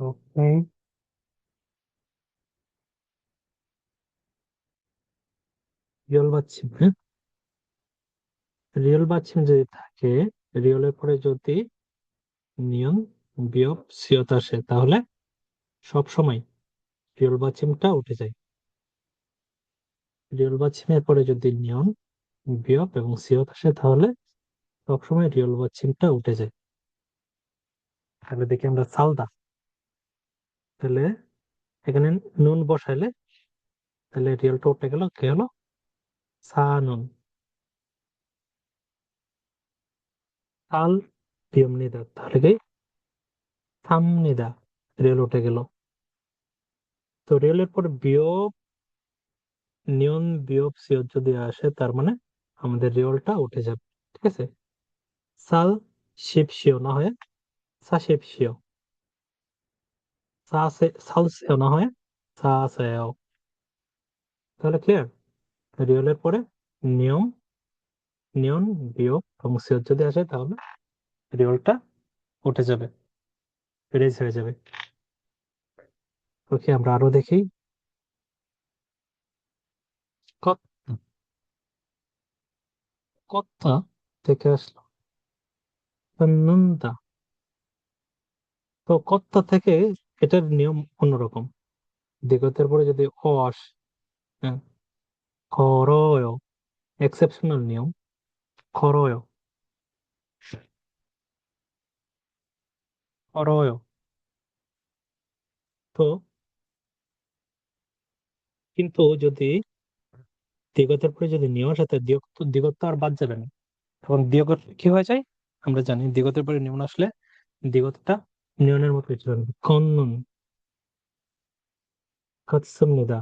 ওকে। Real বাচ্চিম, হ্যাঁ। Real বাচ্চিম যদি থাকে, রিয়েলের পরে যদি নিয়ন বিয়োগ সিয়ত আসে, তাহলে সব সময় রিয়েল বাচ্চিমটা উঠে যায়। রিয়েল বাচ্চিমের পরে যদি নিয়ন বিয়োগ এবং সিয়ত আসে, তাহলে সবসময় রিয়েল বাচ্চিমটা উঠে যায়। তাহলে দেখি আমরা সালদা। তাহলে এখানে নুন বসাইলে তাহলে রিয়েলটা উঠে গেল, কি হলো? সানুন। সাল বিয়মনিদা, তাহলে কি সামনিদা। রিয়েল উঠে গেল। তো রিয়েলের পর বিয়োগ নিয়ন বিয়োগ সিয়ত যদি আসে, তার মানে আমাদের রিয়েলটা উঠে যাবে। ঠিক আছে। সাল শিপশিও না হয় সা শিপশিও, সাল সেও না হয় সা সেও। তাহলে ক্লিয়ার। রিয়েলের পরে নিয়ম নিয়ন বিয়োগ এবং সিয়ত যদি আসে, তাহলে রিয়েলটা উঠে যাবে, রেজ হয়ে যাবে। ওকে, আমরা আরো দেখি। কত, কথা থেকে আসলো নন্দা। তো কর্তা থেকে এটার নিয়ম অন্যরকম। দিগতের পরে যদি অ আস, হ্যাঁ, করয়, এক্সেপশনাল নিয়ম, করয়, করয়। তো কিন্তু যদি দিগতের পরে যদি নিয়ম সাথে দিগত তো আর বাদ যাবে না, তখন দিগত কি হয়ে যায়? আমরা জানি দিগতের পরে নিয়ম আসলে দিগতটা নিয়নের মতো চলবে। কন্নুন, কৎসুমনিদা,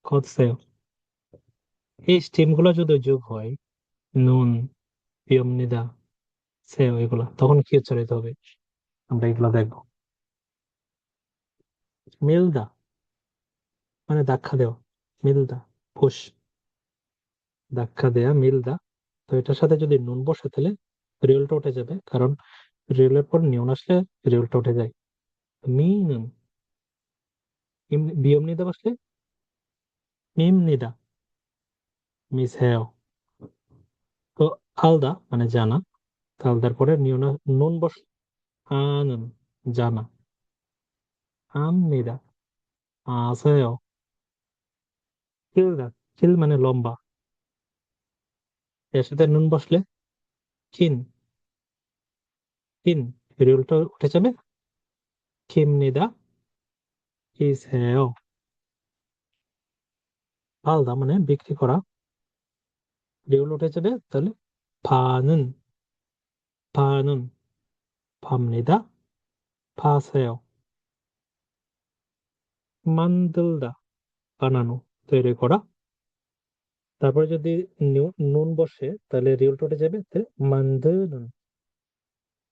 কৎসেয়। এই স্টেম গুলো যদি যোগ হয়, নুন, পিয়মনিদা, সেও, এগুলা তখন কি উচ্চারিত হবে? আমরা এগুলা দেখবো। মিলদা মানে ধাক্কা দেওয়া, মিলদা, ফুস, ধাক্কা দেয়া, মিলদা। তো এটার সাথে যদি নুন বসে, তাহলে রিয়েলটা উঠে যাবে, কারণ রিয়েলের পর নিয়ন আসলে রিয়েলটা উঠে যায়। মি নুন, বিয়ম নিদা বসলে মিম নিদা, মিস হেও। তো আলদা মানে জানা। তো আলদার পরে নিয়ন নুন বসলে আনুন, জানা। আম নিদা, আসেও। কিলদা, কিল মানে লম্বা। এর সাথে নুন বসলে কিন, কিন, রিয়েলটা উঠে যাবে। কিম নিদা, কিস হেও। আলদা মানে বিক্রি করা, রিউল উঠে যাবে, তাহলে 파는, 파는, 팝니다, 파세요। 만들다, বানানো, তৈরি করা। তারপরে যদি নুন বসে, তাহলে রিউলটা উঠে যাবে, তাহলে 만드는,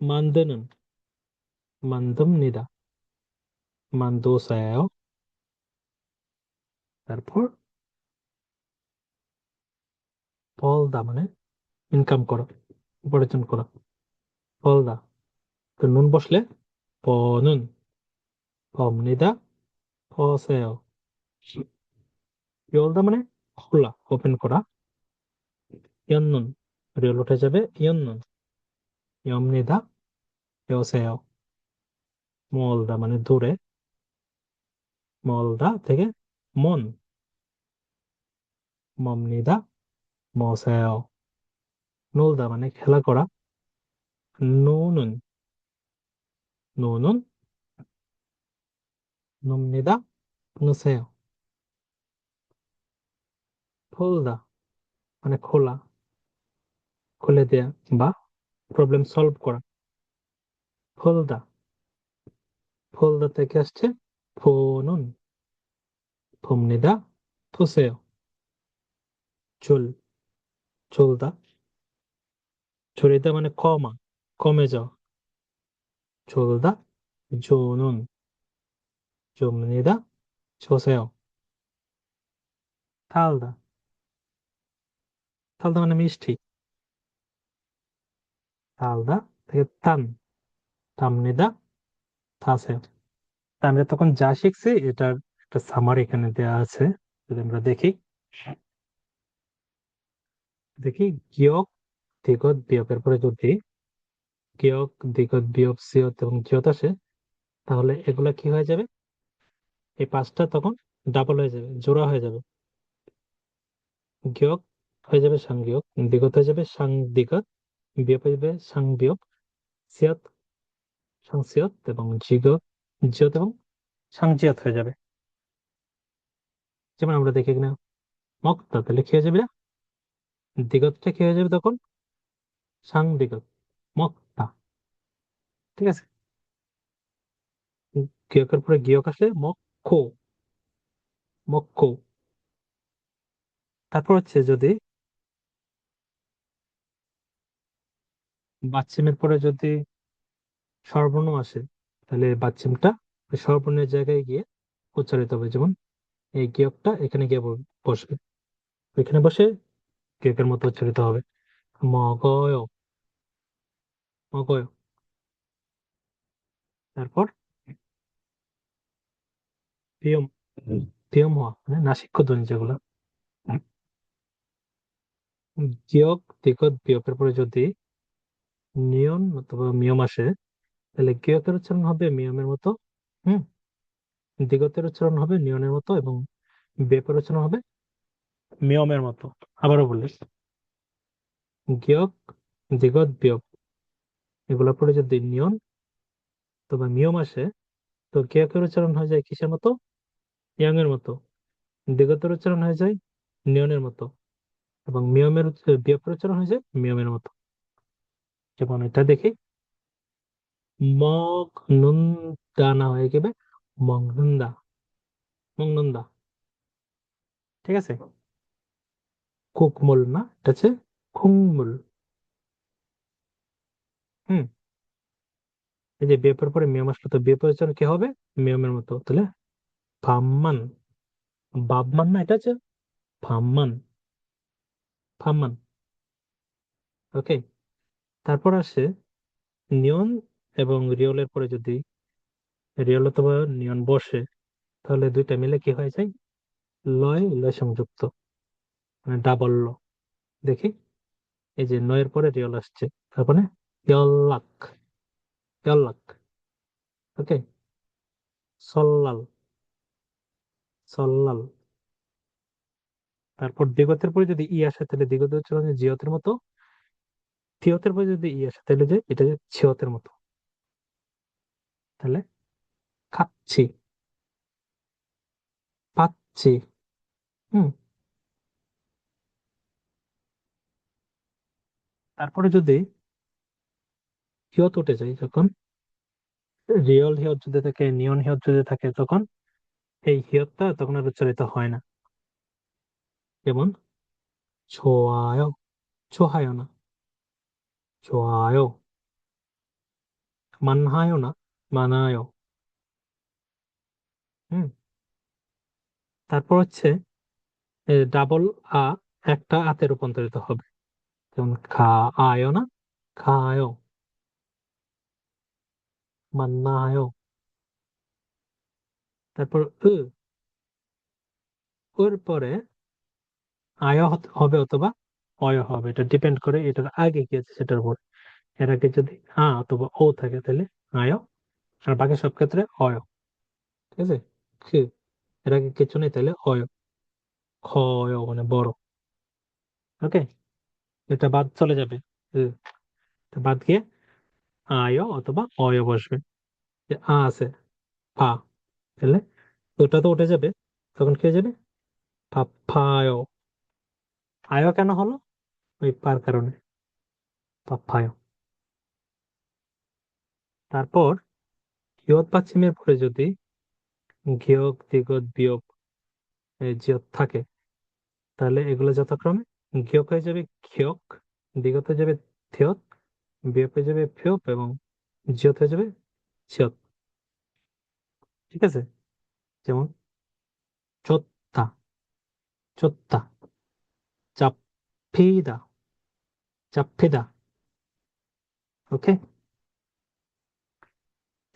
만드는, 만듭니다, 만드세요। তারপর 벌다 মানে ইনকাম করা, উপার্জন করা, 벌다। তো নুন বসলে 버는, 법니다, 버세요। 열다 মানে খোলা, ওপেন করা। 연nun, রিউল উঠে যাবে, 연nun, 엽니다, 여세요। মলদা মানে দূরে, মলদা থেকে মন, মমনিদা, মসেও। নুলদা মানে খেলা করা, নুনুন, নুনুন, নুমনিদা, নুসেও। ফুলদা মানে খোলা, খুলে দেয়া বা প্রবলেম সলভ করা। ফুলদা, ফুলদা থেকে আসছে ফোনুন, ফোমনিদা, ফুসেও। চুল, চুলদা, চুরিদা মানে কমা, কমে যাওয়া। চুলদা, জোনুন, জমনিদা, 조세요। তালদা, তালদা মানে মিষ্টি। তালদা থেকে তান, তামনিদা, 타세요। আমরা তখন যা শিখছি এটার একটা সামারি এখানে দেওয়া আছে। যদি আমরা দেখি দেখি গিয়ক দিগত বিয়োগের পরে যদি গিয়ক দিগত বিয়োগ সিয়ত এবং জিয়ত আসে, তাহলে এগুলা কি হয়ে যাবে? এই পাঁচটা তখন ডাবল হয়ে যাবে, জোড়া হয়ে যাবে। গিয়ক হয়ে যাবে সাংগিয়ক, দিগত হয়ে যাবে সাং দিগত, বিয়োগ হয়ে যাবে সাং বিয়োগ, সিয়ত সাংসিয়ত এবং জিগত জিয়ত এবং সাংজিয়ত হয়ে যাবে। যেমন আমরা দেখি কিনা মক্তা, তাহলে কি হয়ে যাবে? দিগতটা কি হয়ে যাবে তখন? সাং দিগত, মক্তা। ঠিক আছে, গিয়কের পরে গিয়ক আসলে মক্ষ, মক্ষ। তারপর হচ্ছে যদি বাচ্চিমের পরে যদি স্বরবর্ণ আসে, তাহলে বাচ্চিমটা ওই স্বরবর্ণের জায়গায় গিয়ে উচ্চারিত হবে। যেমন এই গিয়কটা এখানে গিয়ে বসবে, এখানে বসে গিয়কের মতো উচ্চারিত হবে। মগয়, মগয়। তারপর পিয়ম, পিয়ম হওয়া মানে নাসিক্য ধ্বনি যেগুলো। গিয়ক দিগত বিয়োগের পরে যদি নিয়ন অথবা মিয়ম আসে, তাহলে গিয়কের উচ্চারণ হবে মিয়মের মতো। হুম, দিগতের উচ্চারণ হবে নিয়নের মতো এবং বিয়োগের উচ্চারণ হবে মিয়মের মতো। আবারও বলি, গিয়ক দিগত বিয়োগ এগুলোর পরে যদি নিয়ন অথবা মিয়ম আসে, তো গিয়কের উচ্চারণ হয়ে যায় কিসের মতো? ইয়ং এর মতো। দিগতের উচ্চারণ হয়ে যায় নিয়নের মতো এবং বিয়োগের উচ্চারণ হয়ে যায় মিয়মের মতো। যেমন এটা দেখি, মগ নুন দানা হয়ে গেবে মংনুন্দা, মংনুন্দা। ঠিক আছে, কুকমুল না, এটা হচ্ছে খুংমুল। হুম, এই যে বিয়োগের পরে মিয়ম আসলো, তো বিয়োগের উচ্চারণ কি হবে? মিয়মের মতো। তাহলে ফাম্মান, বাবমান না, এটা হচ্ছে ফাম্মান, ফাম্মান। ওকে, তারপর আসে নিয়ন এবং রিয়লের পরে যদি রিয়ল অথবা নিয়ন বসে, তাহলে দুইটা মিলে কি হয়ে যায়? লয় লয় সংযুক্ত, মানে ডাবল ল। দেখি, এই যে নয়ের পরে রিয়ল আসছে, তারপরে ইয়ল্লাক, ইয়ল্লাক। ওকে, সল্লাল, সল্লাল। তারপর দিগতের পরে যদি ই আসে, তাহলে দিগত উচ্চারণ হয় জিয়তের মতো। থিয়তের পরে যদি ই আসে, তাহলে যে এটা যে ছিয়তের মতো। তাহলে খাচ্ছি, পাচ্ছি। হুম, তারপরে যদি হিয়ত উঠে যায়, যখন রিয়ল হিয়ত যদি থাকে, নিয়ন হিয়ত যদি থাকে, তখন এই হিয়তটা তখন আর উচ্চারিত হয় না। যেমন ছোয়ায়, ছোহায় না, ছোয়ায়। মানহায় না, মানায়। হুম, তারপর হচ্ছে ডাবল আ একটা আতে রূপান্তরিত হবে। যেমন খা আয় না, খায়, মান্নায়। তারপর ওর পরে হবে অথবা অয় হবে, এটা ডিপেন্ড করে এটার আগে কি আছে সেটার উপর। এর আগে যদি অথবা ও থাকে, তাহলে আয়, আর বাকি সব ক্ষেত্রে অয়। ঠিক আছে, কি, এর আগে কিছু নেই, তাহলে অয়, ক্ষয় মানে বড়। ওকে, এটা বাদ চলে যাবে। উ, এটা বাদ গিয়ে আয় অথবা অয় বসবে। যে আছে ফা, তাহলে ওটা তো উঠে যাবে, তখন কি হয়ে যাবে? পাপ্পায়। আয় কেন হলো? ওই পার কারণে, পাপ্পায়। তারপর কিয়ত পাচ্ছিমের পরে যদি ঘিয়ক দিগত বিয়োগ জিয়ত থাকে, তাহলে এগুলো যথাক্রমে ঘিয়ক হয়ে যাবে ক্ষিয়ক, দিগত হয়ে যাবে থিয়ত, বিয়োগ হয়ে যাবে ফিয়প এবং জিয়ত হয়ে যাবে চিয়ত। ঠিক আছে, যেমন চোত্তা, চোত্তা, চাপ্পিদা, চাপ্পিদা। ওকে,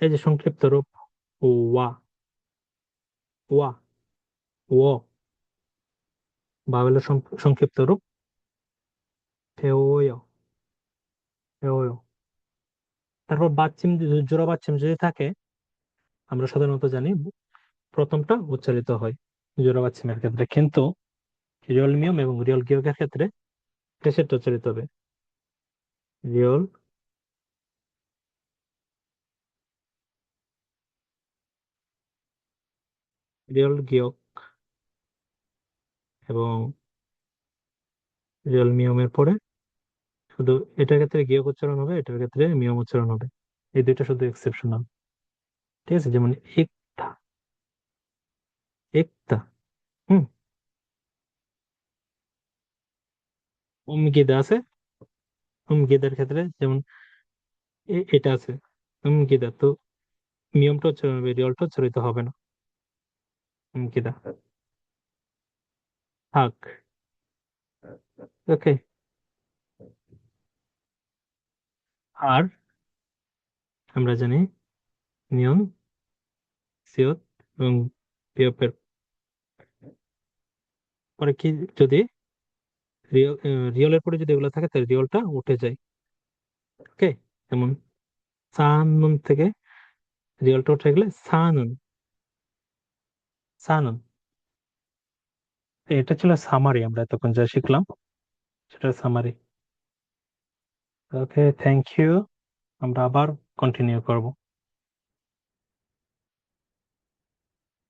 এই যে সংক্ষিপ্ত রূপ, ওয়া, ওয়া, ও, বাবেলের সংক্ষিপ্ত রূপ ঠেওয়, ঠেওয়। তারপর বাচ্চিম, জোড়া বাচ্চিম যদি থাকে, আমরা সাধারণত জানি প্রথমটা উচ্চারিত হয় জোড়া বাচ্চিমের ক্ষেত্রে, কিন্তু রিয়ল মিয়ম এবং রিয়ল গিয়কের ক্ষেত্রে শেষেরটা উচ্চারিত হবে। রিয়ল, রিয়ল গিয়ক এবং রিয়ল মিয়মের পরে শুধু এটার ক্ষেত্রে গিয়ক উচ্চারণ হবে, এটার ক্ষেত্রে মিয়ম উচ্চারণ হবে। এই দুইটা শুধু এক্সেপশনাল। ঠিক আছে, যেমন একতা, একতা। হুম, উমগিদা আছে, উমগিদার ক্ষেত্রে যেমন এটা আছে উমগিদা, তো মিয়মটা উচ্চারণ হবে, রিয়লটা উচ্চারিত হবে না। উমগিদা থাক। ওকে। আর আমরা জানি নিয়ন, সিয়ত এবং বিয়পের পরে কি, যদি রিয়ল, রিয়লের পরে যদি এগুলো থাকে তাহলে রিয়লটা উঠে যায়। ওকে, যেমন সানুন থেকে রিয়লটা উঠে গেলে সানুন, সানুন। এটা ছিল সামারি, আমরা এতক্ষণ যা শিখলাম সেটা সামারি। Okay, thank you. আমরা আবার কন্টিনিউ করব।